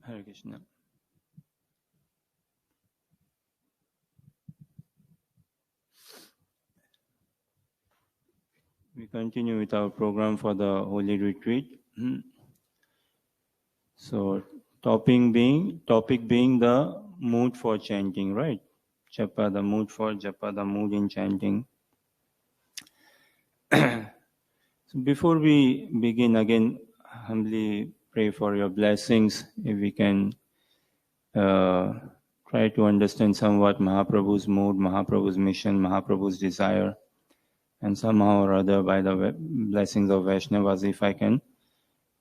Hare Krishna. We continue with our program for the Holy Retreat. So, topic being the mood for chanting, right? Japa, the mood for japa, the mood in chanting. So before we begin, again, humbly pray for your blessings. If we can try to understand somewhat Mahaprabhu's mood, Mahaprabhu's mission, Mahaprabhu's desire, and somehow or other, by the blessings of Vaishnavas, if I can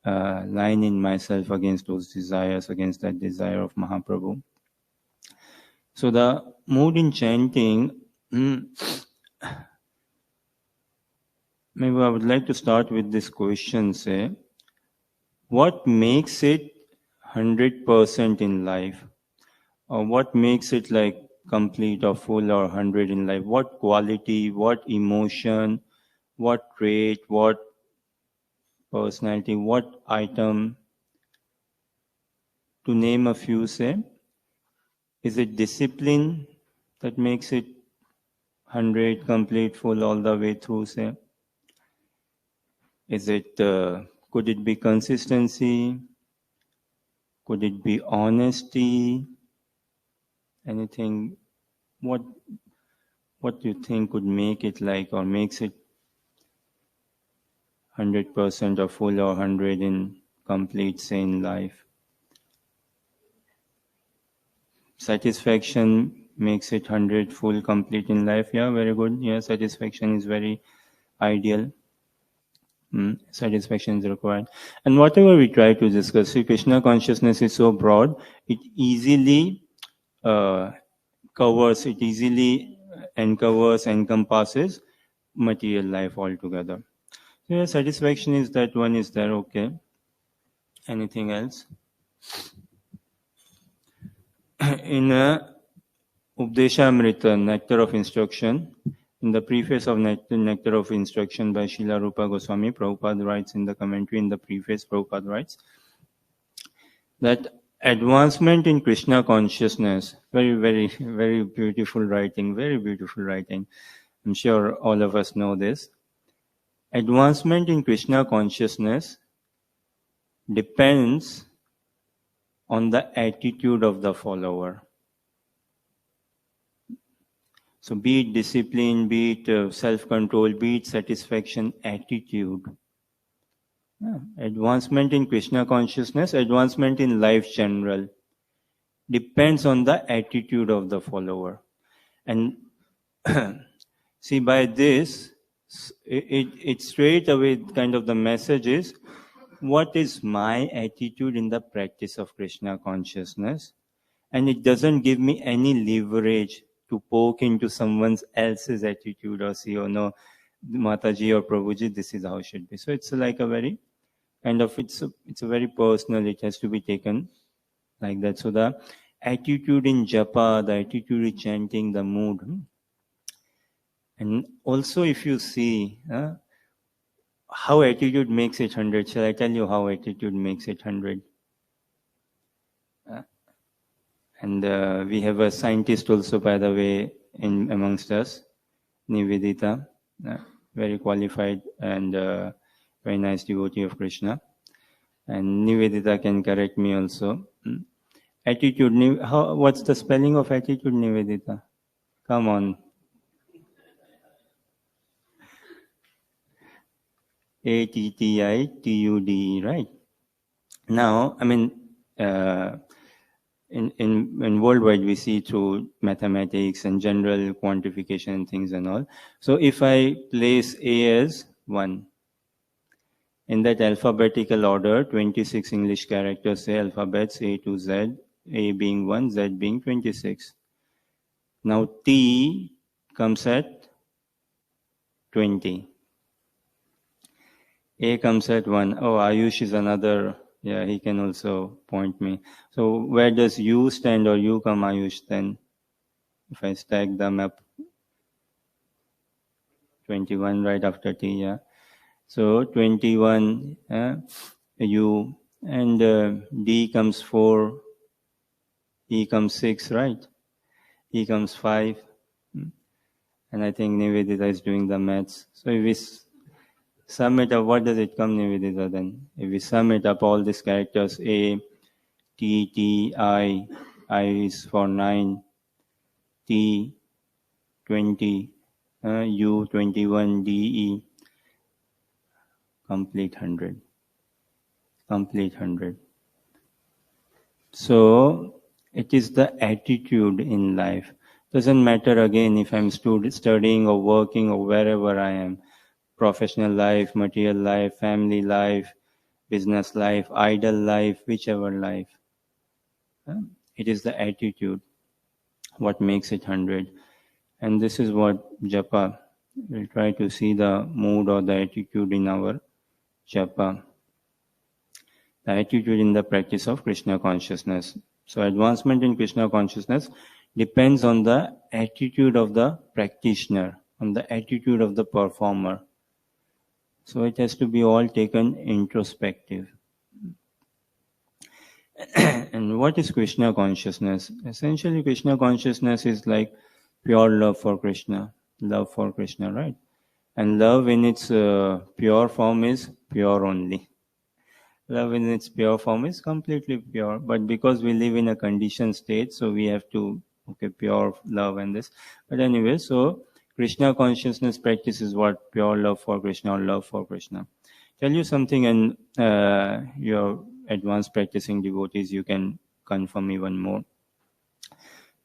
line in myself against those desires, against that desire of Mahaprabhu. So the mood in chanting, maybe I would like to start with this question, say, what makes it 100% in life? Or what makes it like complete or full or 100 in life? What quality, what emotion, what trait, what personality, what item? To name a few, say, is it discipline that makes it 100, complete, full all the way through, say? Is it, could it be consistency? Could it be honesty? Anything? What do you think could make it like, or makes it 100% or full or 100 in complete, say, in life? Satisfaction makes it 100 full, complete in life. Yeah, very good. Yeah, satisfaction is very ideal. Satisfaction is required. And whatever we try to discuss, see, Krishna consciousness is so broad, it easily covers, it easily encompasses material life altogether. So yeah, satisfaction is that one is there, okay. Anything else? In Updeshamrita, Nectar of Instruction, in the preface of Nectar of Instruction by Srila Rupa Goswami, Prabhupada writes in the commentary, in the preface, Prabhupada writes that advancement in Krishna consciousness, very, very, very beautiful writing, very beautiful writing. I'm sure all of us know this. Advancement in Krishna consciousness depends on the attitude of the follower. So be it discipline, be it self-control, be it satisfaction, attitude. Yeah. Advancement in Krishna consciousness, advancement in life general, depends on the attitude of the follower. And see, by this, it straight away kind of the message is, what is my attitude in the practice of Krishna consciousness? And it doesn't give me any leverage to poke into someone else's attitude or say, oh no, Mataji or Prabhuji, this is how it should be. So it's like a very kind of, it's a very personal, it has to be taken like that. So the attitude in japa, the attitude in chanting, the mood. And also if you see how attitude makes it 100, shall I tell you how attitude makes it 100? And we have a scientist also, by the way, in amongst us, Nivedita, very qualified and very nice devotee of Krishna. And Nivedita can correct me also. Attitude, what's the spelling of attitude, Nivedita? Come on. ATTITUDE, right? Now, I mean, in worldwide we see through mathematics and general quantification and things and all. So if I place A as 1, in that alphabetical order, 26 English characters, say alphabets A to Z, A being 1, Z being 26. Now T comes at 20. A comes at 1. Oh, Ayush is another. Yeah, he can also point me. So where does U stand, or U come Ayush then? If I stack them up, 21 right after T, yeah. So 21, U, And D comes 4, E comes 6, right? E comes 5. And I think Nivedita is doing the maths. So if we sum it up, what does it come, Nivedita, then? If we sum it up, all these characters, A, T, T, I is for 9, T, 20, U, 21, D, E, complete 100. Complete 100. So, it is the attitude in life. Doesn't matter again if I'm studying or working or wherever I am. Professional life, material life, family life, business life, idle life, whichever life. It is the attitude what makes it 100. And this is what japa. We'll try to see the mood or the attitude in our japa. The attitude in the practice of Krishna consciousness. So advancement in Krishna consciousness depends on the attitude of the practitioner, on the attitude of the performer. So it has to be all taken introspective. And what is Krishna consciousness? Essentially, Krishna consciousness is like pure love for Krishna, right? And love in its pure form is pure only. Love in its pure form is completely pure, but because we live in a conditioned state, so we have to, pure love and this. But anyway, so Krishna consciousness practice is what? Pure love for Krishna or love for Krishna. Tell you something, and your advanced practicing devotees, you can confirm even more.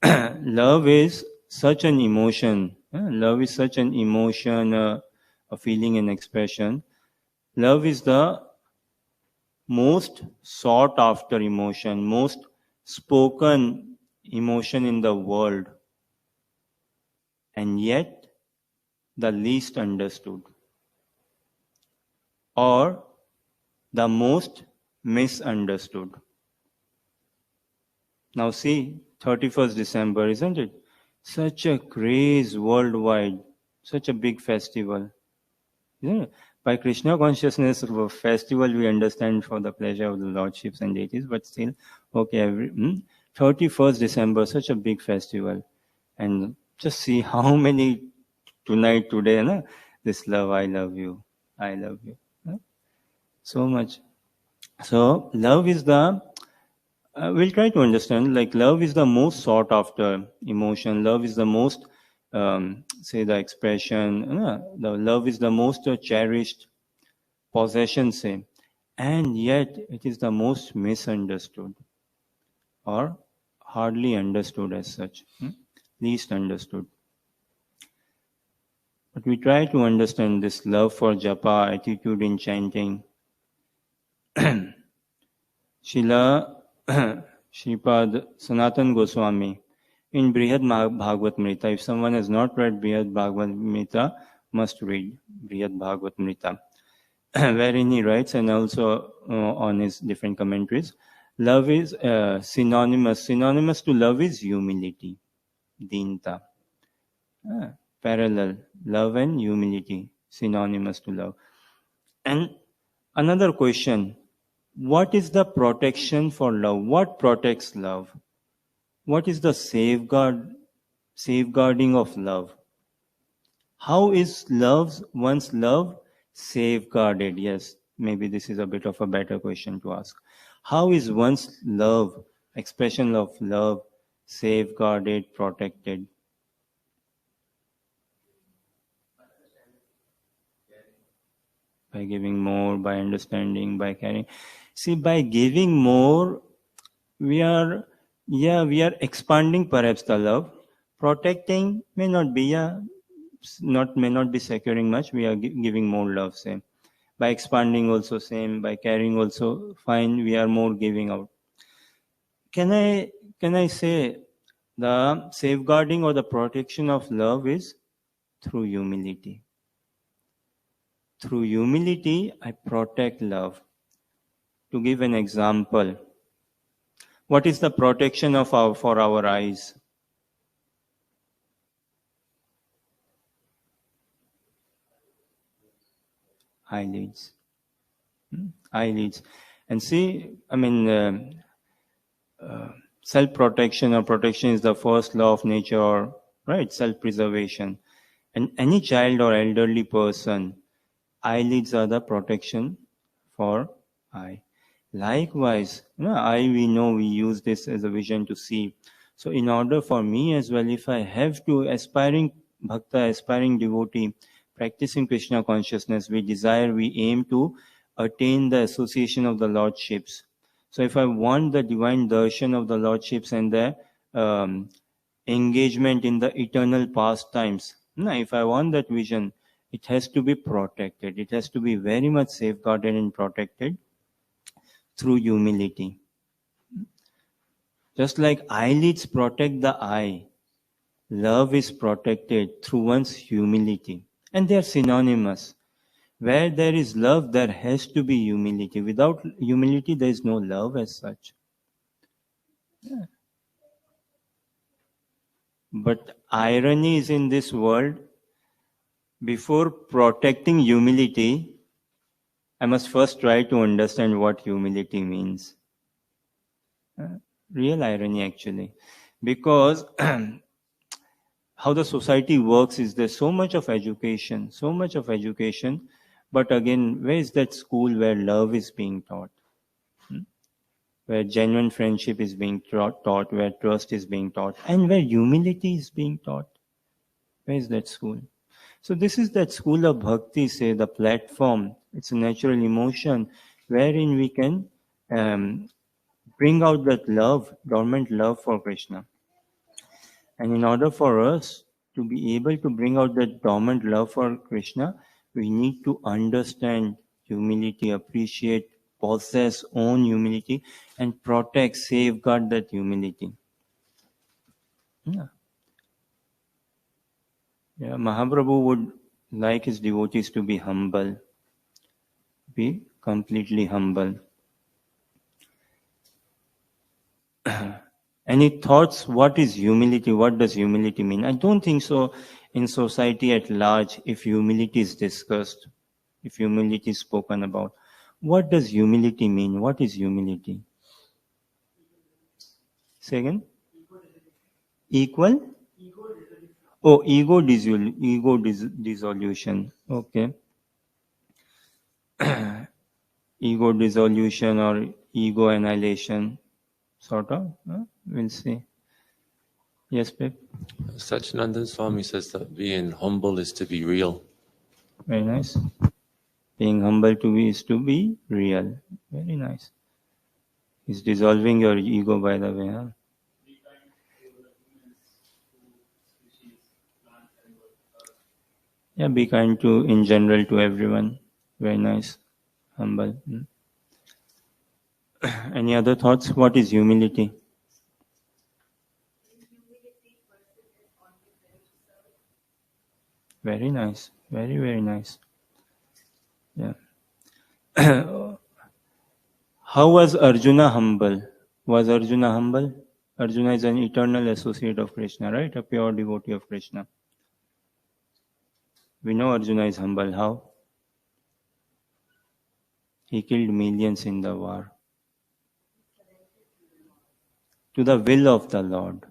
Love is such an emotion. Love is such an emotion, a feeling and expression. Love is the most sought after emotion, most spoken emotion in the world, and yet the least understood, or the most misunderstood. Now see, 31st December, isn't it? Such a craze worldwide, such a big festival. Isn't it? By Krishna consciousness festival, we understand for the pleasure of the lordships and deities, but still, 31st December, such a big festival. And just see how many today, na? This love, I love you, I love you. So much. So, love is the, we'll try to understand, like love is the most sought after emotion. Love is the most, say the expression, the love is the most cherished possession, say. And yet, it is the most misunderstood or hardly understood as such, least understood. But we try to understand this love for japa, attitude in chanting. Srila Shripad Sanatan Goswami in Brihad Bhagavatamrita. If someone has not read Brihad Bhagavatamrita, must read Brihad Bhagavatamrita, wherein he writes, and also on his different commentaries, love is synonymous. Synonymous to love is humility, dinta. Parallel, love and humility, synonymous to love. And another question, what is the protection for love? What protects love? What is the safeguarding of love? How is one's love safeguarded? Yes, maybe this is a bit of a better question to ask. How is one's love, expression of love, safeguarded, protected? By giving more, by understanding, by caring. See, by giving more, we are expanding perhaps the love. Protecting may not be, may not be securing much. We are giving more love, same. By expanding also same, by caring also fine, we are more giving out. Can I say the safeguarding or the protection of love is through humility. Through humility, I protect love. To give an example, what is the protection of for our eyes? Eyelids. Eyelids. And see, self-protection or protection is the first law of nature, or right, self-preservation. And any child or elderly person, eyelids are the protection for eye. Likewise, we know we use this as a vision to see. So in order for me as well, if I have to aspiring bhakta, aspiring devotee, practicing Krishna consciousness, we desire, we aim to attain the association of the Lordships. So if I want the divine darshan of the Lordships and the engagement in the eternal pastimes, if I want that vision, it has to be protected. It has to be very much safeguarded and protected through humility. Just like eyelids protect the eye, love is protected through one's humility. And they are synonymous. Where there is love, there has to be humility. Without humility, there is no love as such. Yeah. But irony is, in this world, before protecting humility, I must first try to understand what humility means. Real irony, actually. Because how the society works is there's so much of education, but again, where is that school where love is being taught? Where genuine friendship is being taught, where trust is being taught, and where humility is being taught? Where is that school? So this is that school of bhakti, say, the platform. It's a natural emotion wherein we can bring out that love, dormant love for Krishna. And in order for us to be able to bring out that dormant love for Krishna, we need to understand humility, appreciate, possess, own humility, and protect, safeguard that humility. Yeah. Mahaprabhu would like his devotees to be humble, be completely humble. Any thoughts? What is humility? What does humility mean? I don't think so in society at large, if humility is discussed, if humility is spoken about. What does humility mean? What is humility? Say again? Equal? Oh, ego dissolution. Okay. Ego dissolution or ego annihilation, sort of. We'll see. Yes, babe. Sachinandan Swami says that being humble is to be real. Very nice. Being humble is to be real. Very nice. He's dissolving your ego, by the way. Huh? Yeah, be kind to, in general, to everyone. Very nice. Humble. Any other thoughts? What is humility? Very nice. Very, very nice. Yeah. How was Arjuna humble? Was Arjuna humble? Arjuna is an eternal associate of Krishna, right? A pure devotee of Krishna. We know Arjuna is humble. How? He killed millions in the war. To the will of the Lord.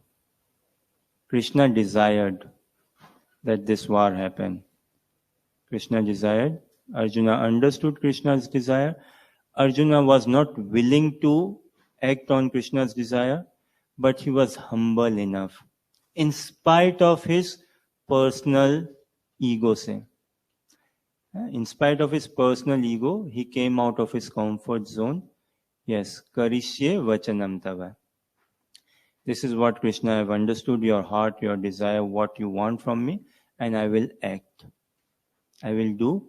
Krishna desired that this war happen. Krishna desired. Arjuna understood Krishna's desire. Arjuna was not willing to act on Krishna's desire, but he was humble enough, in spite of his personal ego. In spite of his personal ego, he came out of his comfort zone. Yes, karishye vachanam tava. This is what Krishna, I have understood your heart, your desire, what you want from me, and I will act. I will do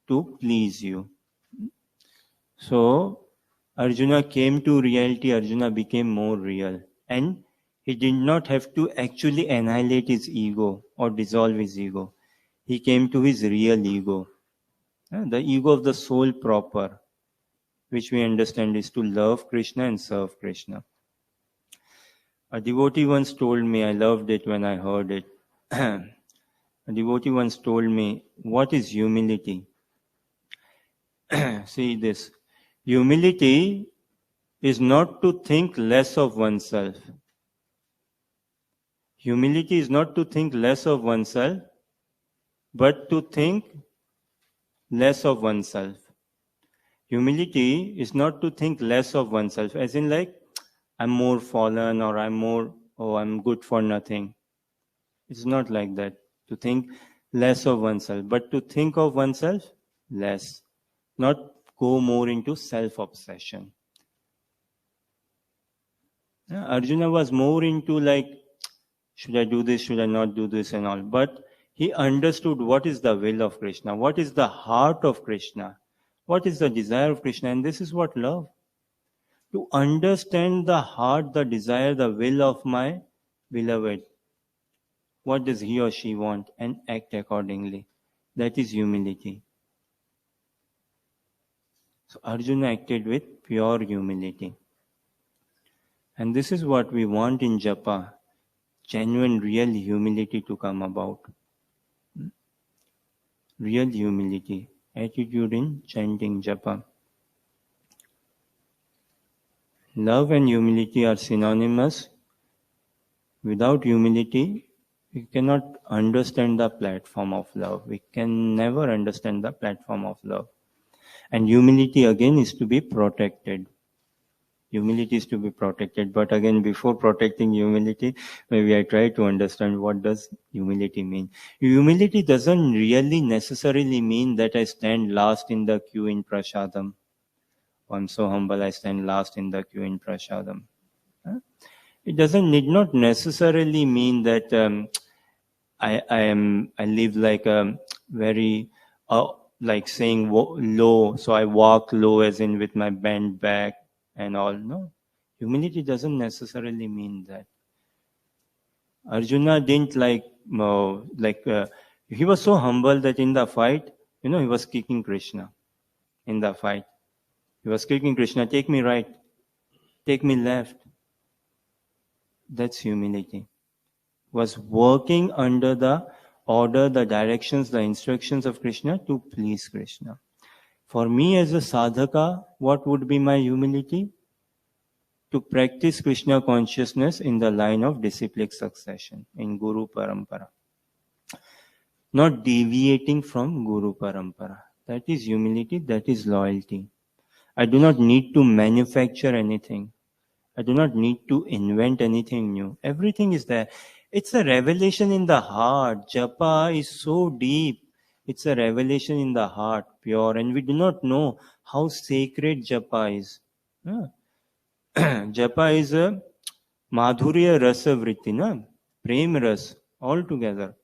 to please you. So, Arjuna came to reality, Arjuna became more real. And he did not have to actually annihilate his ego or dissolve his ego. He came to his real ego. The ego of the soul proper, which we understand is to love Krishna and serve Krishna. A devotee once told me, I loved it when I heard it. A devotee once told me, what is humility? See this. Humility is not to think less of oneself. Humility is not to think less of oneself, but to think less of oneself. Humility is not to think less of oneself, as in like, I'm more fallen or I'm good for nothing. It's not like that. To think less of oneself, but to think of oneself less. Not go more into self-obsession. Arjuna was more into like, should I do this, should I not do this and all. But he understood what is the will of Krishna, what is the heart of Krishna, what is the desire of Krishna, and this is what love. To understand the heart, the desire, the will of my beloved. What does he or she want, and act accordingly. That is humility. So Arjuna acted with pure humility. And this is what we want in japa, genuine, real humility to come about. Real humility, attitude in chanting japa. Love and humility are synonymous. Without humility, we cannot understand the platform of love. We can never understand the platform of love. And humility again is to be protected. Humility is to be protected. But again, before protecting humility, maybe I try to understand what does humility mean. Humility doesn't really necessarily mean that I stand last in the queue in Prasadam. I'm so humble, I stand last in the queue in Prasadam. It need not necessarily mean that I live like a very like saying low, so I walk low as in with my bent back and all. No, humility doesn't necessarily mean that. Arjuna didn't he was so humble that in the fight, he was kicking Krishna in the fight. He was kicking Krishna, take me right, take me left. That's humility. Was working under the order, the directions, the instructions of Krishna to please Krishna. For me as a sadhaka, what would be my humility? To practice Krishna consciousness in the line of disciplic succession, in Guru Parampara. Not deviating from Guru Parampara. That is humility, that is loyalty. I do not need to manufacture anything. I do not need to invent anything new. Everything is there. It's a revelation in the heart. Japa is so deep. It's a revelation in the heart, pure. And we do not know how sacred japa is. Japa is a madhurya rasa vritti, na? Prem ras, all together.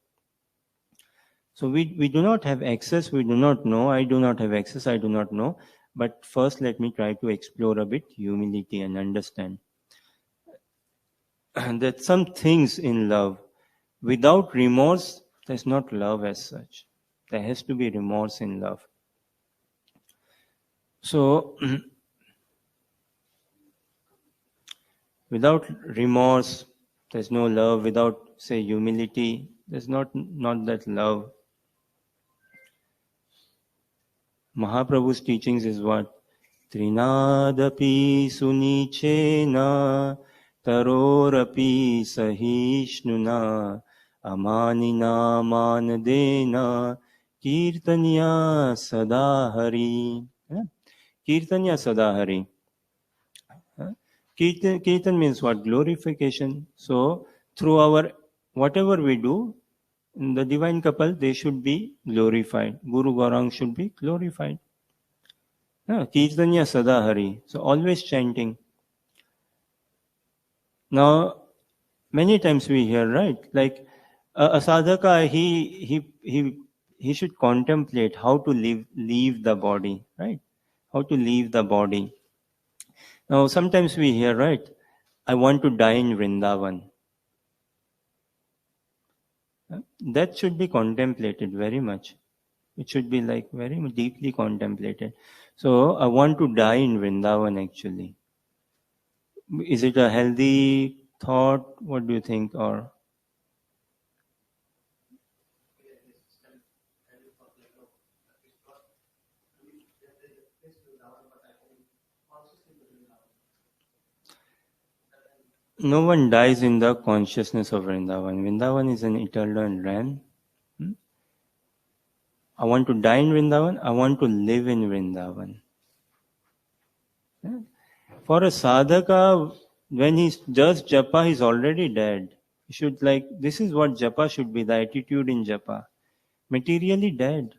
So we do not have access, we do not know. I do not have access, I do not know. But first let me try to explore a bit humility and understand that some things in love, without remorse, there's not love as such. There has to be remorse in love. So, without remorse, there's no love. Without, say, humility, there's not that love. Mahaprabhu's teachings is what? Trinadapi sunichena tarorapi sahishnuna amanina manadena kirtanya sadahari. Kirtanya sadahari. Kirtan means what? Glorification. So, through our, whatever we do, the divine couple, they should be glorified. Guru Gaurang should be glorified. Kirtanya Sadahari. So always chanting. Now, many times we hear, right? Like a sadhaka, he should contemplate how to leave the body, right? How to leave the body. Now, sometimes we hear, right? I want to die in Vrindavan. That should be contemplated very much. It should be like very deeply contemplated. So I want to die in Vrindavan actually. Is it a healthy thought? What do you think? Or No one dies in the consciousness of Vrindavan. Vrindavan is an eternal realm. I want to die in Vrindavan. I want to live in Vrindavan. For a sadhaka, when he does japa, he's already dead. He should this is what japa should be, the attitude in japa. Materially dead.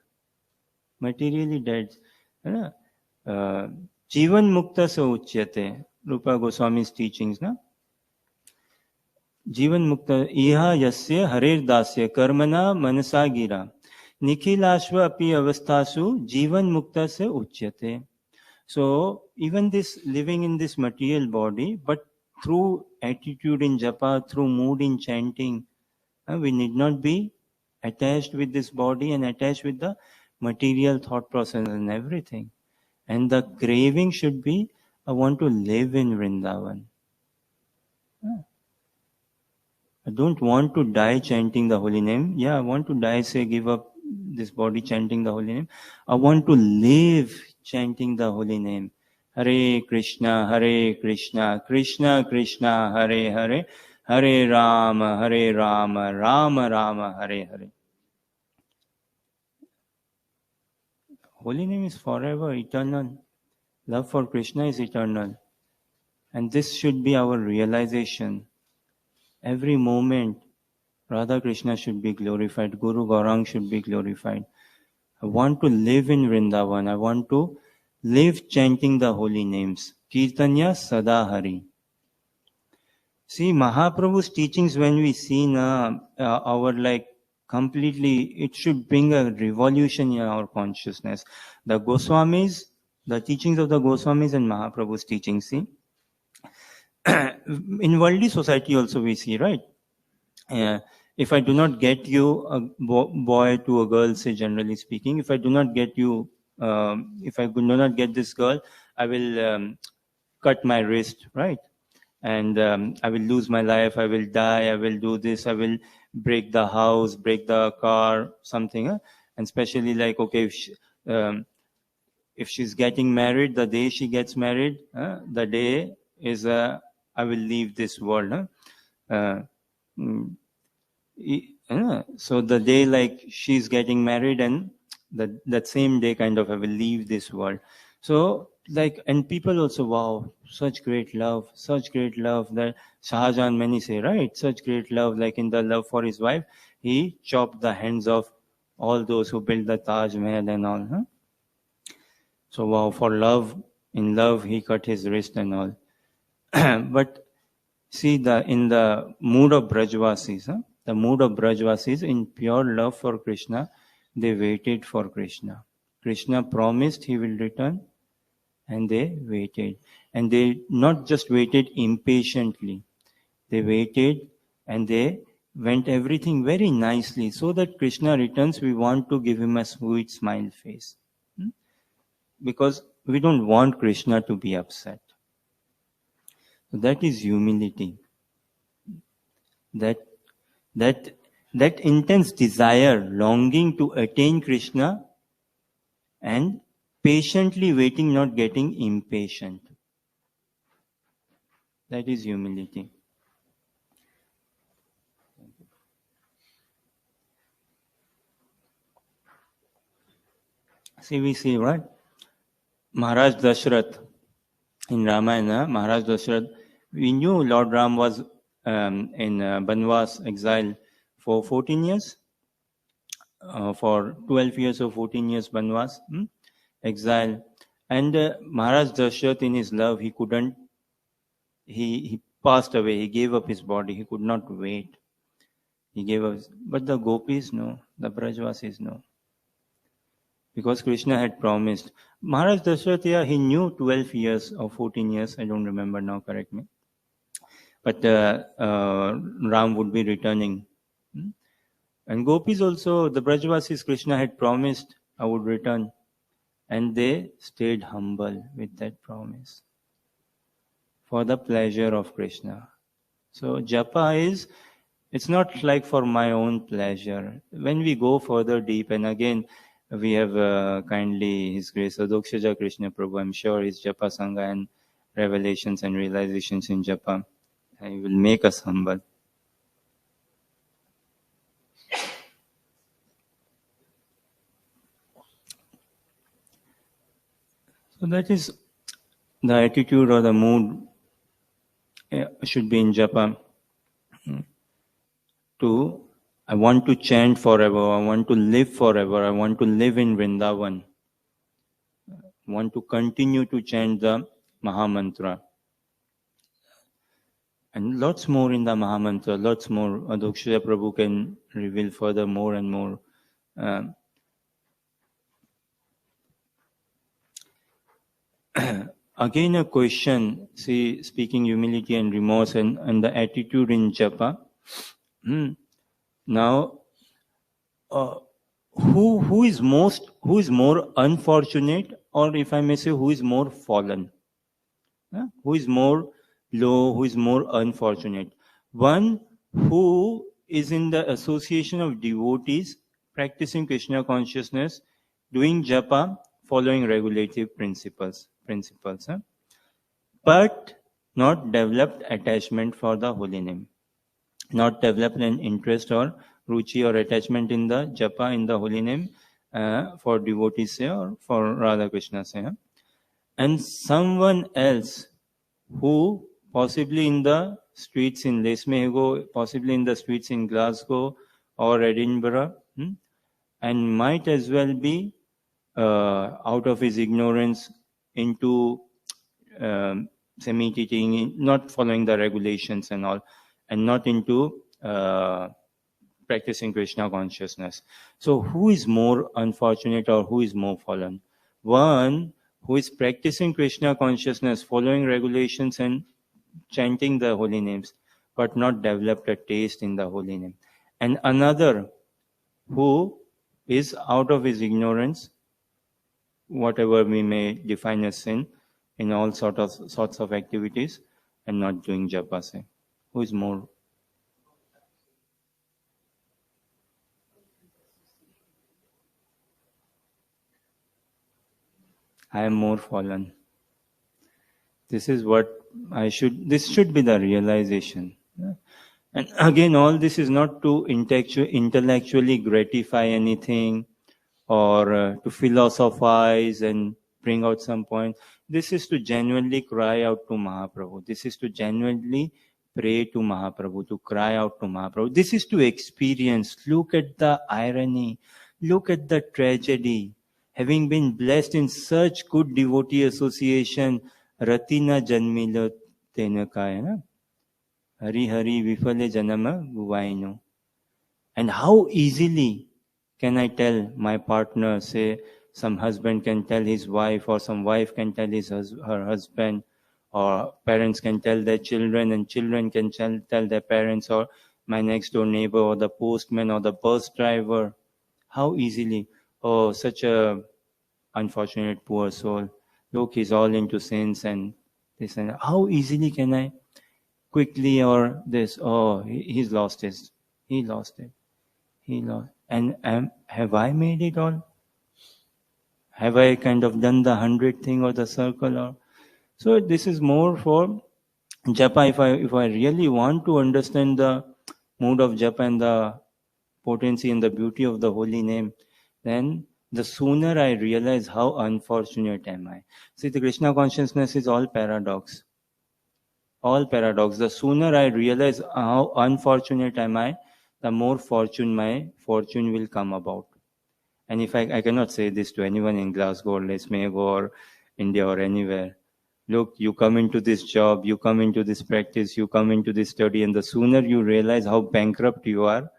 Materially dead. Jivan mukta se uchyate. Rupa Goswami's teachings, na? जीवन मुक्त इह यस्य हरेर दास्य कर्मणा मनसा गिरा निखिलाश्व अपि अवस्थासु जीवन मुक्त से उच्यते. So even this living in this material body, but through attitude in japa, through mood in chanting, we need not be attached with this body and attached with the material thought process and everything. And the craving should be, I want to live in Vrindavan. I don't want to die chanting the holy name. Yeah, I want to die, say, give up this body chanting the holy name. I want to live chanting the holy name. Hare Krishna, Krishna Krishna, Hare Hare, Hare Rama, Rama Rama, Hare Hare. Holy name is forever, eternal. Love for Krishna is eternal. And this should be our realization. Every moment, Radha Krishna should be glorified. Guru Gaurang should be glorified. I want to live in Vrindavan. I want to live chanting the holy names. Kirtanya Sada Hari. See, Mahaprabhu's teachings, when we see our completely, it should bring a revolution in our consciousness. The Goswamis, the teachings of the Goswamis and Mahaprabhu's teachings, see. In worldly society also we see, right? If I do not get you, a boy to a girl, say generally speaking, if I do not get you, if I do not get this girl, I will cut my wrist, right? And I will lose my life, I will die, I will do this, I will break the house, break the car, something. And especially okay, if she's getting married, the day she gets married, the day is I will leave this world. So the day she's getting married, and that same day kind of I will leave this world. So and people also, wow, such great love that Shahjahan, many say, right? Such great love, in the love for his wife, he chopped the hands of all those who built the Taj Mahal and all. So wow, for love, in love, he cut his wrist and all. But see, in the mood of Brajvasis, the mood of Brajvasis, in pure love for Krishna, they waited for Krishna. Krishna promised he will return, and they waited. And they not just waited impatiently, they waited and they went everything very nicely. So that Krishna returns, we want to give him a sweet smile face. Because we don't want Krishna to be upset. So that is humility. That intense desire, longing to attain Krishna, and patiently waiting, not getting impatient. That is humility. See, we see, right? Maharaj Dashrath, in Ramayana, Maharaj Dashrath, we knew Lord Ram was in Banvas exile for 14 years, for 12 years or 14 years Banvas, exile. And Maharaj Dashrath, in his love, he couldn't, he passed away, he gave up his body, he could not wait. He gave up, but the gopis, no, the Brajvasis, no. Because Krishna had promised. Maharaj Dashrath, he knew 12 years or 14 years, I don't remember now, correct me. But Ram would be returning. And gopis also, the Brajvasis, Krishna had promised, I would return. And they stayed humble with that promise. For the pleasure of Krishna. So japa is, it's not like for my own pleasure. When we go further deep, and again, we have kindly His Grace Adokshaja Krishna Prabhu, I'm sure his Japa Sangha and revelations and realizations in Japa. He will make us humble. So that is the attitude or the mood should be in japa. I want to chant forever, I want to live forever, I want to live in Vrindavan. I want to continue to chant the Mahamantra. And lots more in the Mahamantra, lots more. Adhoksha Prabhu can reveal further more and more. Again a question, see, speaking humility and remorse and the attitude in japa. Now, who is more unfortunate, or if I may say, who is more fallen? Who is more low, who is more unfortunate? One who is in the association of devotees, practicing Krishna consciousness, doing japa, following regulative principles, but not developed attachment for the holy name, not developed an interest or ruchi or attachment in the japa, in the holy name, for devotees say, or for Radha Krishna say. And someone else who possibly in the streets in Lesmehego, possibly in the streets in Glasgow or Edinburgh, and might as well be out of his ignorance into semi-teaching, not following the regulations and all, and not into practicing Krishna consciousness. So who is more unfortunate or who is more fallen? One who is practicing Krishna consciousness, following regulations and chanting the holy names, but not developed a taste in the holy name. And another who is out of his ignorance, whatever we may define as sin, in all sorts of activities, and not doing japa. Say, who is more? I am more fallen. This is what this should be the realization. And again, all this is not to intellectually gratify anything or to philosophize and bring out some point. This is to genuinely cry out to Mahaprabhu. This is to genuinely pray to Mahaprabhu, to cry out to Mahaprabhu. This is to experience. Look at the irony. Look at the tragedy. Having been blessed in such good devotee association, Ratina Janmila Tenakaya, Hari Hari Vifale Janama Guvaino. And how easily can I tell my partner, say some husband can tell his wife, or some wife can tell her husband, or parents can tell their children, and children can tell their parents, or my next door neighbor, or the postman, or the bus driver. How easily, oh, such a unfortunate poor soul. Look, he's all into sins and this and that. How easily can I quickly, or this, oh, he lost it. He lost. And have I made it all? Have I kind of done the 100 thing or the circle? Or so this is more for japa. If I really want to understand the mood of japa and the potency and the beauty of the holy name, then the sooner I realize how unfortunate am I. See, the Krishna consciousness is all paradox. All paradox. The sooner I realize how unfortunate am I, the more my fortune will come about. And if I cannot say this to anyone in Glasgow or Lesmego or India or anywhere. Look, you come into this job, you come into this practice, you come into this study, and the sooner you realize how bankrupt you are,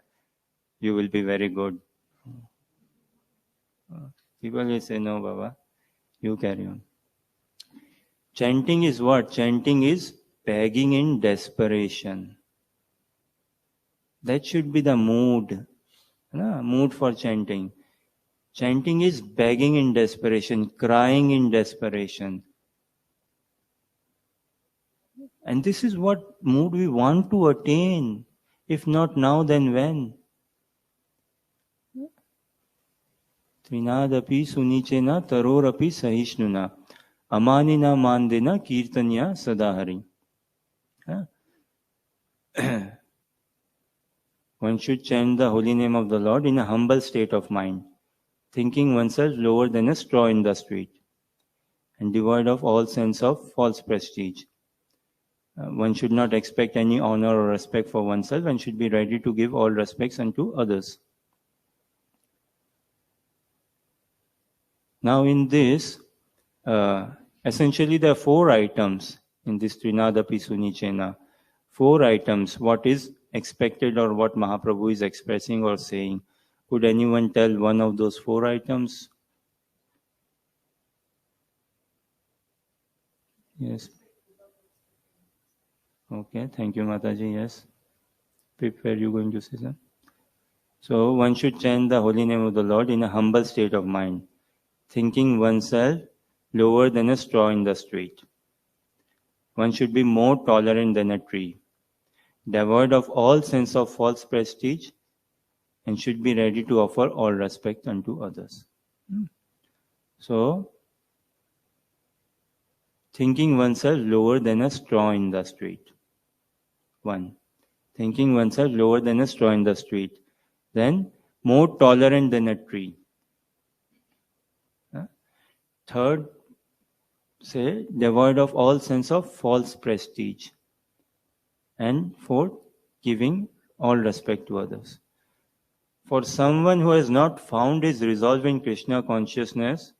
you will be very good. People will say, no, Baba, you carry on. Chanting is what? Chanting is begging in desperation. That should be the mood. Mood for chanting. Chanting is begging in desperation, crying in desperation. And this is what mood we want to attain. If not now, then when? Trinadapi sunichena tarorapi sahishnuna amanina mandena kirtanya sadahari. One should chant the holy name of the Lord in a humble state of mind, thinking oneself lower than a straw in the street, and devoid of all sense of false prestige. One should not expect any honor or respect for oneself and should be ready to give all respects unto others. Now in this, essentially there are 4 items in this Trinadapi Sunichena. 4 items, what is expected or what Mahaprabhu is expressing or saying. Could anyone tell one of those 4 items? Yes. Okay, thank you, Mataji. Yes. Prepare, you going to say something? So one should chant the holy name of the Lord in a humble state of mind, thinking oneself lower than a straw in the street. One should be more tolerant than a tree, devoid of all sense of false prestige, and should be ready to offer all respect unto others. So, thinking oneself lower than a straw in the street. 1. Thinking oneself lower than a straw in the street. Then, more tolerant than a tree. 3rd, say, devoid of all sense of false prestige. And 4th, giving all respect to others. For someone who has not found his resolve in Krishna consciousness,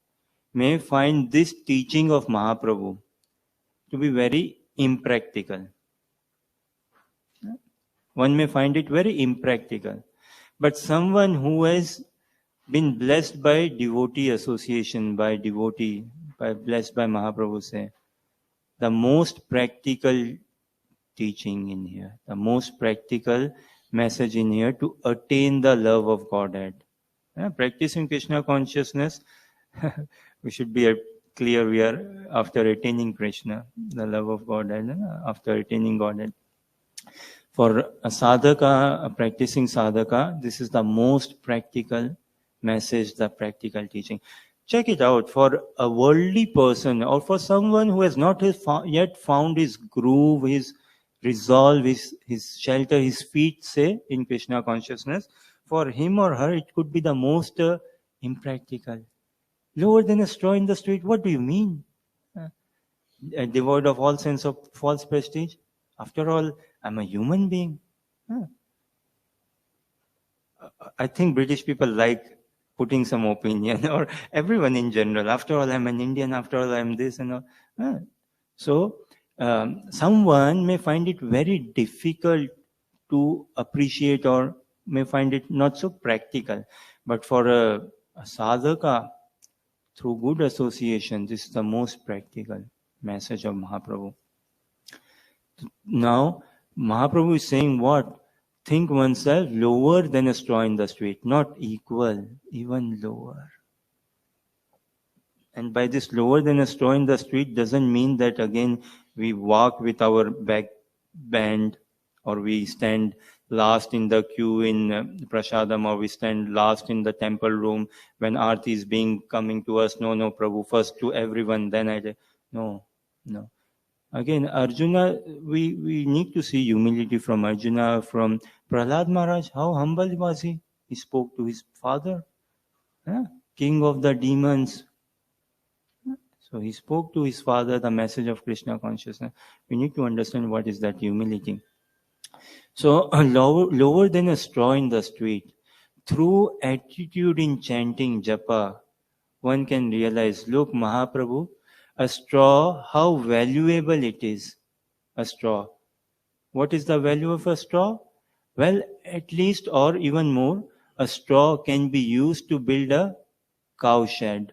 may find this teaching of Mahaprabhu to be very impractical. One may find it very impractical. But someone who has been blessed by devotee association, by blessed by Mahaprabhu, say, the most practical teaching in here, the most practical message in here to attain the love of Godhead. Practicing Krishna consciousness, we should be clear we are after attaining Krishna, the love of Godhead, after attaining Godhead. For a sadhaka, a practicing sadhaka, this is the most practical message, the practical teaching. Check it out. For a worldly person or for someone who has not yet found his groove, his resolve, his shelter, his feet, say, in Krishna consciousness, for him or her, it could be the most impractical. Lower than a straw in the street, what do you mean? Devoid of all sense of false prestige? After all, I'm a human being. I think British people like putting some opinion, or everyone in general. After all, I'm an Indian. After all, I'm this and all. So, someone may find it very difficult to appreciate or may find it not so practical. But for a sadhaka, through good association, this is the most practical message of Mahaprabhu. Now, Mahaprabhu is saying what? Think oneself lower than a straw in the street, not equal, even lower. And by this lower than a straw in the street doesn't mean that again we walk with our back bent, or we stand last in the queue in Prasadam, or we stand last in the temple room when Aarti is coming to us. No, Prabhu, first to everyone, then I did. No. Again, Arjuna, we need to see humility from Arjuna, from Prahlad Maharaj. How humble was he? He spoke to his father, king of the demons. So he spoke to his father the message of Krishna consciousness. We need to understand what is that humility. So lower than a straw in the street, through attitude in chanting japa, one can realize, look, Mahaprabhu, a straw, how valuable it is, a straw. What is the value of a straw? Well, at least or even more, a straw can be used to build a cow shed.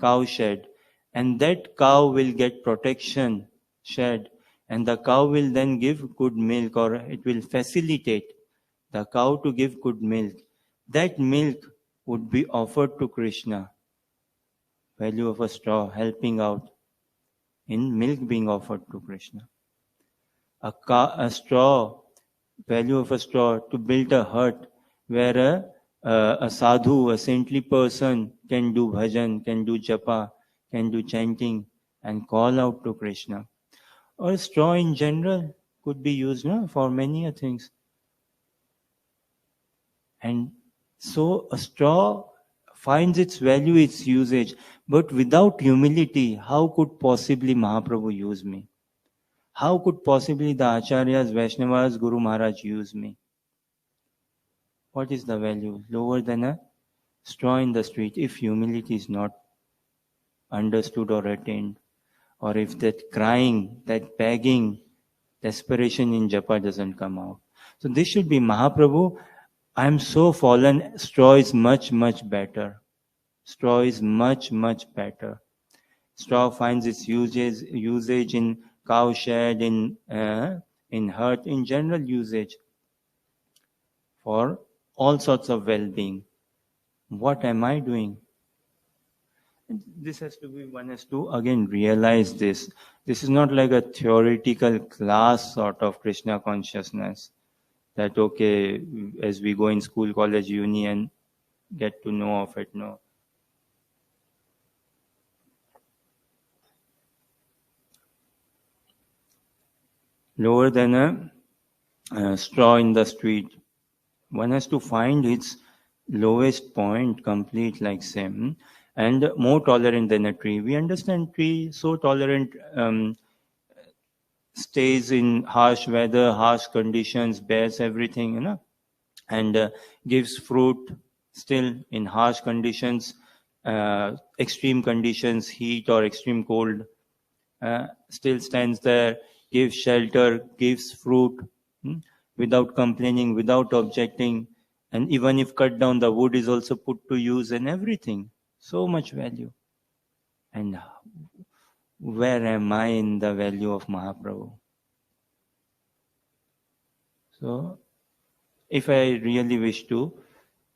Cow shed. And that cow will get protection shed. And the cow will then give good milk, or it will facilitate the cow to give good milk. That milk would be offered to Krishna. Value of a straw, helping out in milk being offered to Krishna. A straw, value of a straw, to build a hut where a sadhu, a saintly person can do bhajan, can do japa, can do chanting and call out to Krishna. Or a straw in general could be used for many things. And so a straw finds its value, its usage. But without humility, how could possibly Mahaprabhu use me? How could possibly the Acharyas, Vaishnavas, Guru Maharaj use me? What is the value? Lower than a straw in the street, if humility is not understood or attained, or if that crying, that begging, desperation in japa doesn't come out. So this should be Mahaprabhu. I am so fallen. Straw is much, much better. Straw is much, much better. Straw finds its usage in cowshed, in hut, in general usage for all sorts of well-being. What am I doing? This has to be, one has to again realize this. This is not like a theoretical class sort of Krishna consciousness that, okay, as we go in school, college, uni and get to know of it. No. Lower than a straw in the street. One has to find its lowest point, complete like same, and more tolerant than a tree. We understand tree, so tolerant, stays in harsh weather, harsh conditions, bears everything, and gives fruit still in harsh conditions, extreme conditions, heat or extreme cold, still stands there, gives shelter, gives fruit, without complaining, without objecting. And even if cut down, the wood is also put to use and everything. So much value. And where am I in the value of Mahaprabhu? So, if I really wish to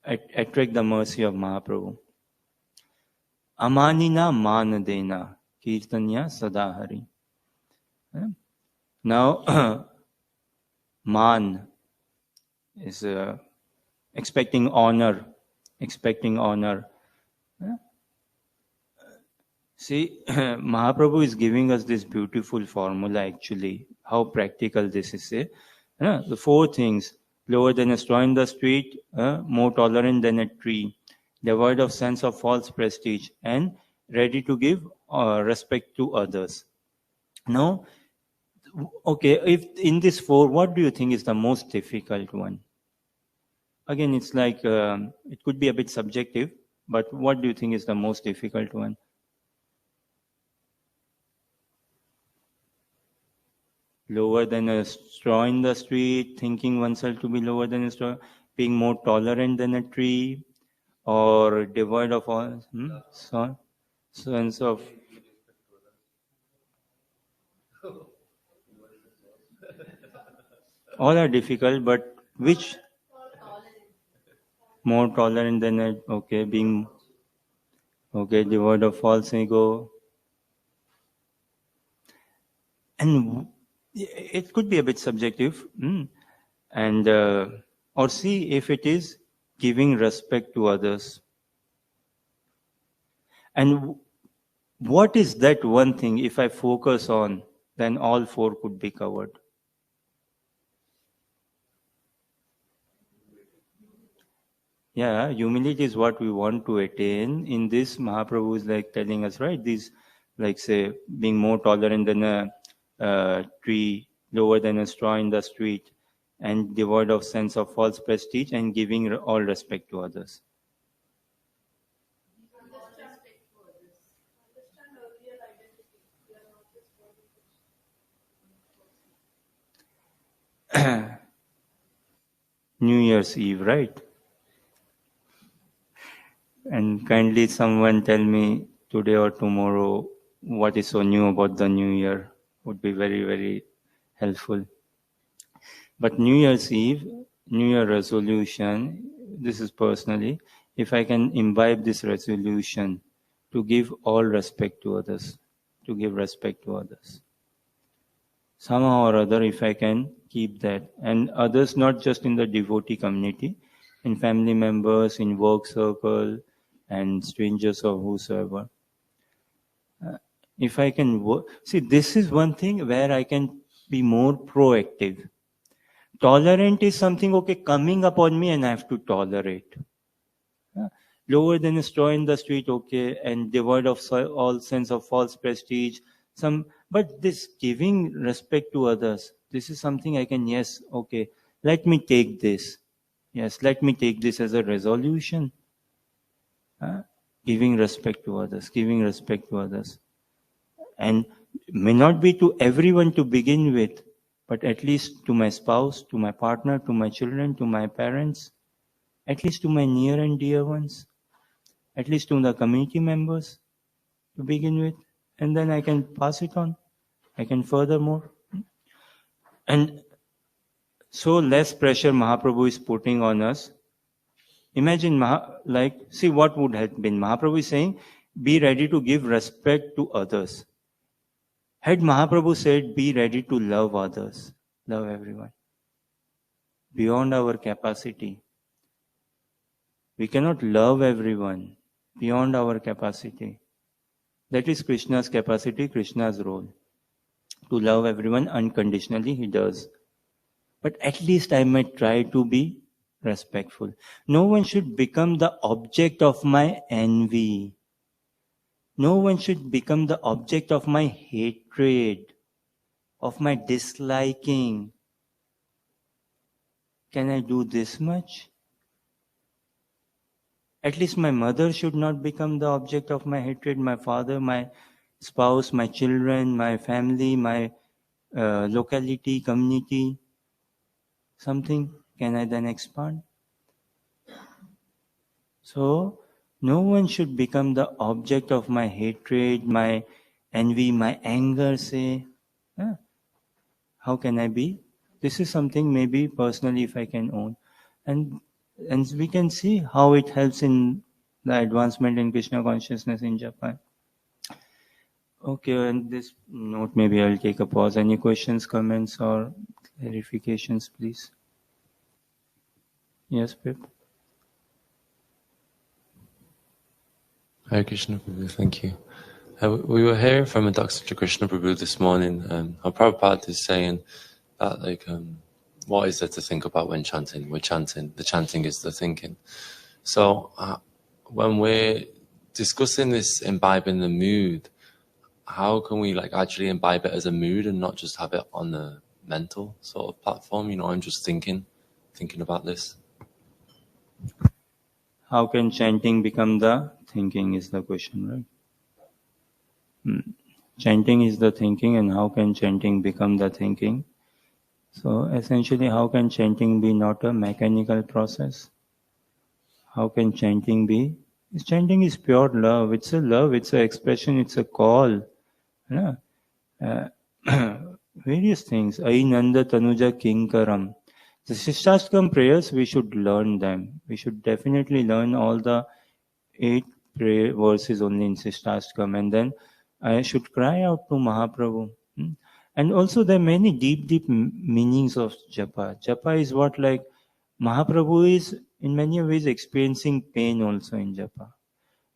attract the mercy of Mahaprabhu, Amanina Manadena Kirtanya Sadahari. Now, Man is expecting honor. See, Mahaprabhu is giving us this beautiful formula actually, how practical this is. The 4 things: lower than a straw in the street, more tolerant than a tree, devoid of sense of false prestige, and ready to give respect to others. Now, okay, if in this 4, what do you think is the most difficult one? Again, it's like, it could be a bit subjective, but what do you think is the most difficult one? Lower than a straw in the street, thinking oneself to be lower than a straw, being more tolerant than a tree, or devoid of all sense of... All are difficult, but which? More tolerant than a, okay, being, okay, devoid of false ego. And it could be a bit subjective, and or see if it is giving respect to others. And what is that one thing, if I focus on, then all 4 could be covered? Yeah, humility is what we want to attain. In this, Mahaprabhu is like telling us, right? These, like say, being more tolerant than a tree, lower than a straw in the street, and devoid of sense of false prestige, and giving all respect to others. New Year's Eve, right? And kindly someone tell me today or tomorrow what is so new about the New Year. Would be very, very helpful. But New Year's Eve, New Year resolution, this is personally, if I can imbibe this resolution to give all respect to others, to give respect to others. Somehow or other, if I can keep that. And others, not just in the devotee community, in family members, in work circle, and strangers or whosoever. If I can see, this is one thing where I can be more proactive. Tolerant is something, okay, coming upon me and I have to tolerate. Lower than a straw in the street, okay, and devoid of all sense of false prestige. But this giving respect to others, this is something I can, yes, okay, let me take this. Yes, let me take this as a resolution. Giving respect to others, giving respect to others. And may not be to everyone to begin with, but at least to my spouse, to my partner, to my children, to my parents, at least to my near and dear ones, at least to the community members to begin with, and then I can pass it on. I can furthermore. And so less pressure Mahaprabhu is putting on us. Imagine, see what would have been. Mahaprabhu is saying, be ready to give respect to others. Had Mahaprabhu said, be ready to love others, love everyone, beyond our capacity. We cannot love everyone beyond our capacity. That is Krishna's capacity, Krishna's role. To love everyone unconditionally, he does. But at least I might try to be respectful. No one should become the object of my envy. No one should become the object of my hatred, of my disliking. Can I do this much? At least my mother should not become the object of my hatred, my father, my spouse, my children, my family, my locality, community. Something, can I then expand? So, no one should become the object of my hatred, my envy, my anger, say. How can I be? This is something maybe personally if I can own. And we can see how it helps in the advancement in Krishna consciousness in Japan. Okay, on this note, maybe I'll take a pause. Any questions, comments, or clarifications, please? Yes, Pip? Hare Krishna Prabhu, thank you. We were hearing from Dr. Krishna Prabhu this morning. Our Prabhupada is saying that, what is there to think about when chanting? We're chanting. The chanting is the thinking. So when we're discussing this imbibing the mood, how can we actually imbibe it as a mood and not just have it on the mental sort of platform? I'm just thinking about this. How can chanting become the thinking is the question, right? Chanting is the thinking, and how can chanting become the thinking? So essentially, how can chanting be not a mechanical process? How can chanting be? Chanting is pure love. It's a love, it's an expression, it's a call. Various things. Ainanda Tanuja Kinkaram. The Shishtastkam prayers, we should learn them. We should definitely learn all the 8 prayer verses only in Shishtastkam, and then I should cry out to Mahaprabhu. And also there are many deep meanings of japa. Japa is what Mahaprabhu is in many ways experiencing pain also in japa.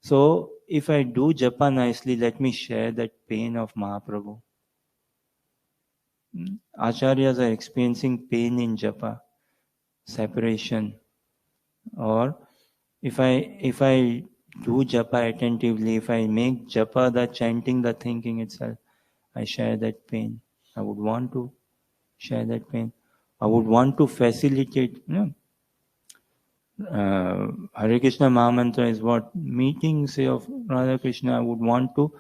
So if I do japa nicely, let me share that pain of Mahaprabhu. Acharyas are experiencing pain in japa, separation. Or if I do japa attentively, if I make japa the chanting, the thinking itself, I share that pain. I would want to share that pain. I would want to facilitate. Hare Krishna Mahamantra is what? Meeting, say, of Radha Krishna, I would want to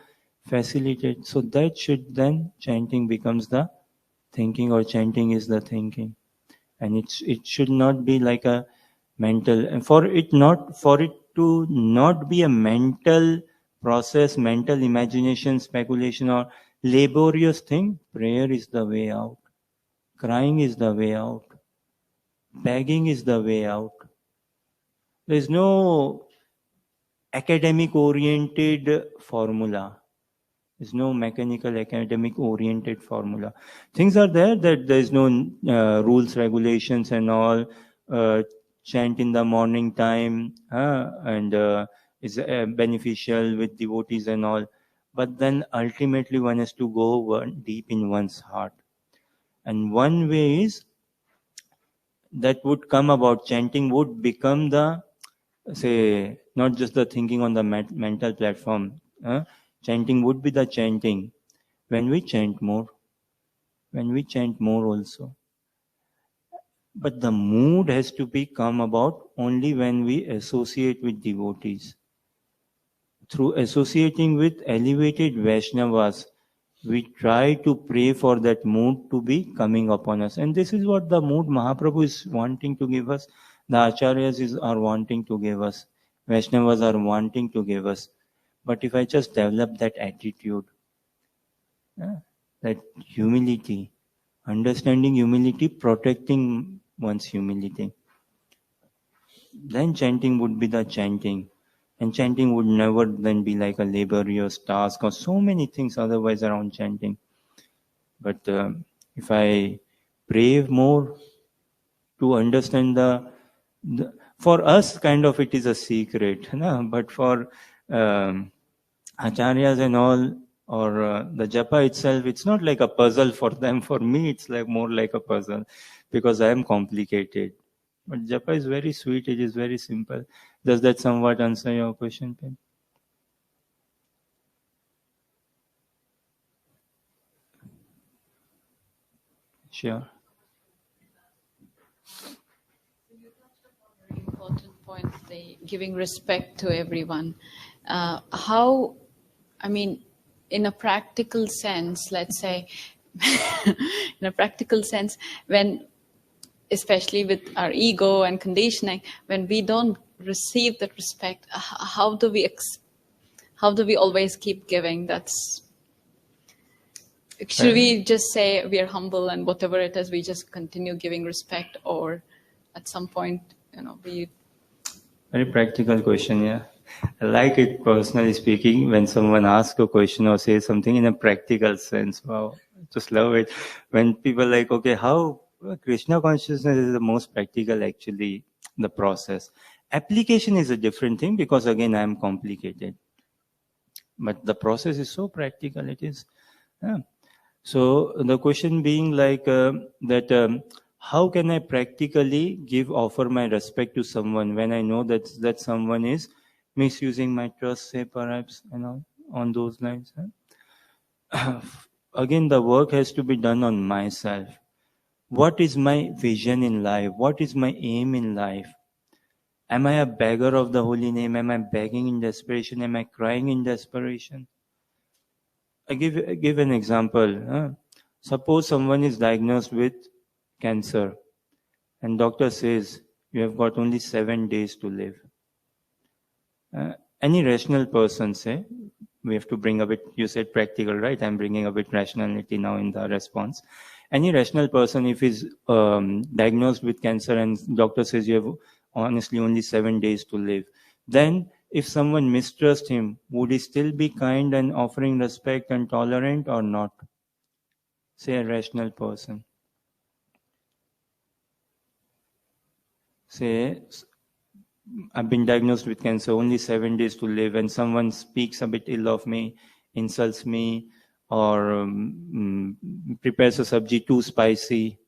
facilitate. So that should then, chanting becomes the thinking, or chanting is the thinking. And it should not be like a mental, and for it to not be a mental process, mental imagination, speculation, or laborious thing, prayer is the way out. Crying is the way out. Begging is the way out. There is no academic oriented formula. There's no mechanical academic oriented formula. Things are there that there is no rules, regulations and all. Chant in the morning time and is beneficial with devotees and all. But then ultimately one has to go deep in one's heart. And one way is that would come about, chanting would become the, say, not just the thinking on the mental platform. Chanting would be the chanting when we chant more. When we chant more also. But the mood has to be come about only when we associate with devotees. Through associating with elevated Vaishnavas, we try to pray for that mood to be coming upon us. And this is what the mood Mahaprabhu is wanting to give us. The Acharyas are wanting to give us. Vaishnavas are wanting to give us. But if I just develop that attitude, that humility, understanding humility, protecting one's humility, then chanting would be the chanting. And chanting would never then be like a laborious task or so many things otherwise around chanting. But if I pray more to understand for us, kind of it is a secret. No? But for acharyas and all, or the japa itself, it's not like a puzzle for them. For me, it's like more like a puzzle because I am complicated. But japa is very sweet. It is very simple. Does that somewhat answer your question, Pim? Sure. Very important point, the giving respect to everyone. How, I mean, in a practical sense, let's say, in a practical sense, when, especially with our ego and conditioning, when we don't receive that respect, how do we always keep giving? Should we just say we are humble and whatever it is, we just continue giving respect, or at some point, we... Very practical question, yeah. I like it, personally speaking, when someone asks a question or says something in a practical sense. Wow, just love it. When people like, okay, how Krishna consciousness is the most practical, actually, the process. Application is a different thing because, again, I am complicated. But the process is so practical, it is. Yeah. So the question being like how can I practically offer my respect to someone when I know that someone is misusing my trust, say perhaps, on those lines. Again, the work has to be done on myself. What is my vision in life? What is my aim in life? Am I a beggar of the holy name? Am I begging in desperation? Am I crying in desperation? I give an example. Suppose someone is diagnosed with cancer and doctor says you have got only 7 days to live. Any rational person say, we have to bring a bit, you said practical, right? I'm bringing a bit rationality now in the response. Any rational person, if he's diagnosed with cancer and doctor says you have honestly only 7 days to live, then if someone mistrusts him, would he still be kind and offering respect and tolerant or not? Say a rational person. Say, I've been diagnosed with cancer, only 7 days to live, and someone speaks a bit ill of me, insults me, or prepares a sabji too spicy,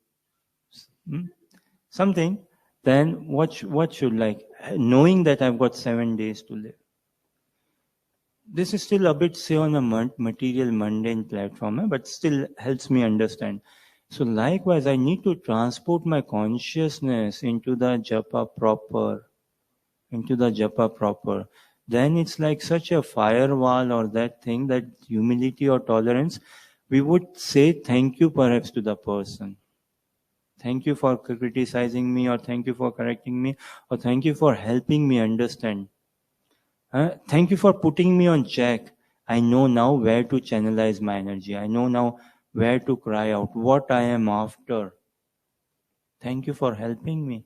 something, then what should, like, knowing that I've got 7 days to live. This is still a bit, say, on a material, mundane platform, but still helps me understand. So likewise, I need to transport my consciousness into the japa proper. Then it's like such a firewall or that thing, that humility or tolerance, we would say thank you perhaps to the person. Thank you for criticizing me, or thank you for correcting me, or thank you for helping me understand. Thank you for putting me on check. I know now where to channelize my energy. I know now where to cry out, what I am after. Thank you for helping me.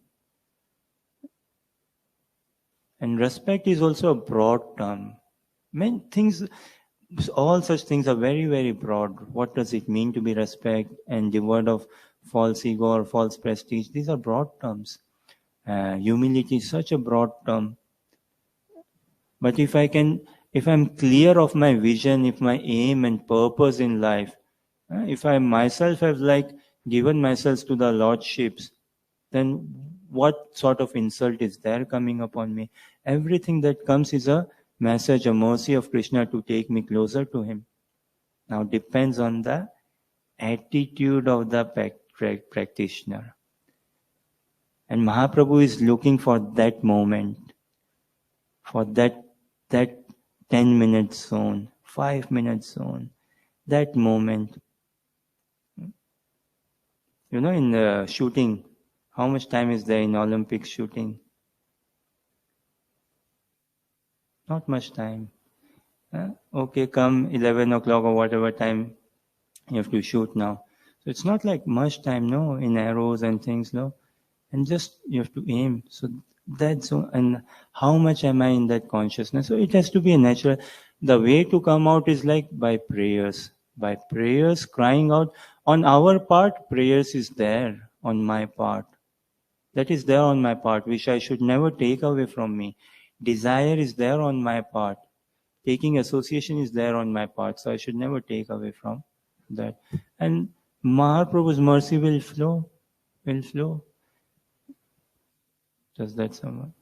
And respect is also a broad term. Many things, all such things are very, very broad. What does it mean to be respect? And the word of false ego or false prestige, these are broad terms. Humility is such a broad term. But if I'm clear of my vision, if my aim and purpose in life, if I myself have like given myself to the Lordships, then what sort of insult is there coming upon me? Everything that comes is a message, a mercy of Krishna to take me closer to Him. Now depends on the attitude of the practitioner. And Mahaprabhu is looking for that moment, for that 10-minute zone, 5-minute zone, that moment. You know, in shooting, how much time is there in Olympic shooting? Not much time. Okay, come 11 o'clock or whatever time you have to shoot now. So it's not like much time, no, in arrows and things, no. And just you have to aim. So that's so, and how much am I in that consciousness? So it has to be a natural. The way to come out is like by prayers. By prayers, crying out. On our part, prayers is there on my part. That is there on my part, which I should never take away from me. Desire is there on my part. Taking association is there on my part. So I should never take away from that. And Mahaprabhu's mercy will flow. Will flow. Does that someone?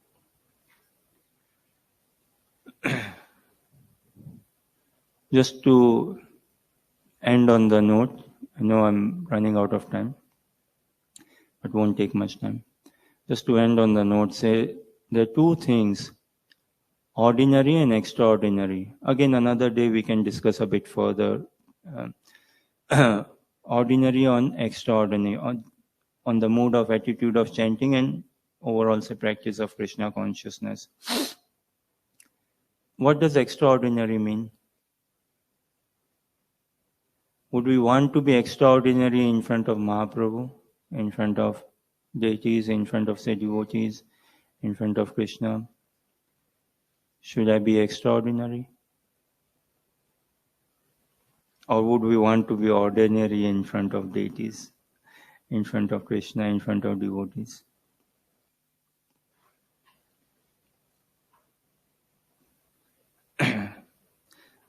Just to end on the note, I know I'm running out of time, but won't take much time. Just to end on the note, say there are two things, ordinary and extraordinary. Again, another day we can discuss a bit further. Ordinary on extraordinary, on the mood of attitude of chanting and overall say practice of Krishna consciousness. What does extraordinary mean? Would we want to be extraordinary in front of Mahaprabhu, in front of deities, in front of say devotees, in front of Krishna? Should I be extraordinary? Or would we want to be ordinary in front of deities, in front of Krishna, in front of devotees?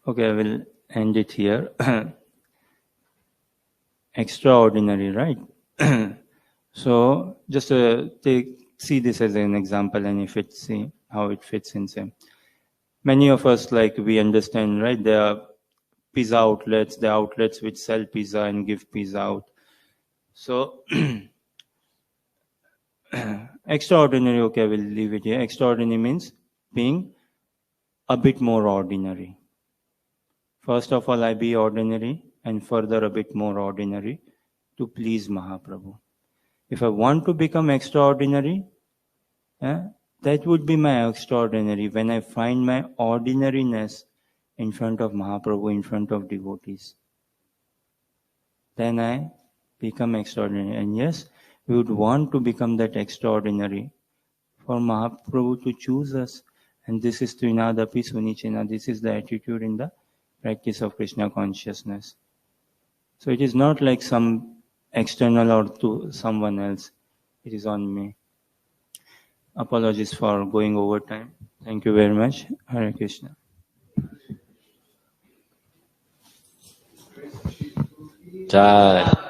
Okay, I will end it here. Extraordinary, right? So just see this as an example, and if it see how it fits in. Say, many of us, like we understand, right? There are pizza outlets, the outlets which sell pizza and give pizza out. So extraordinary, okay, I will leave it here. Extraordinary means being a bit more ordinary. First of all, I be ordinary and further a bit more ordinary to please Mahaprabhu. If I want to become extraordinary, that would be my extraordinary when I find my ordinariness in front of Mahaprabhu, in front of devotees. Then I become extraordinary. And yes, we would want to become that extraordinary for Mahaprabhu to choose us. And this is Trinadapi Sunichena. This is the attitude in the practice of Krishna consciousness. So it is not like some external or to someone else. It is on me. Apologies for going over time. Thank you very much. Hare Krishna. Jai.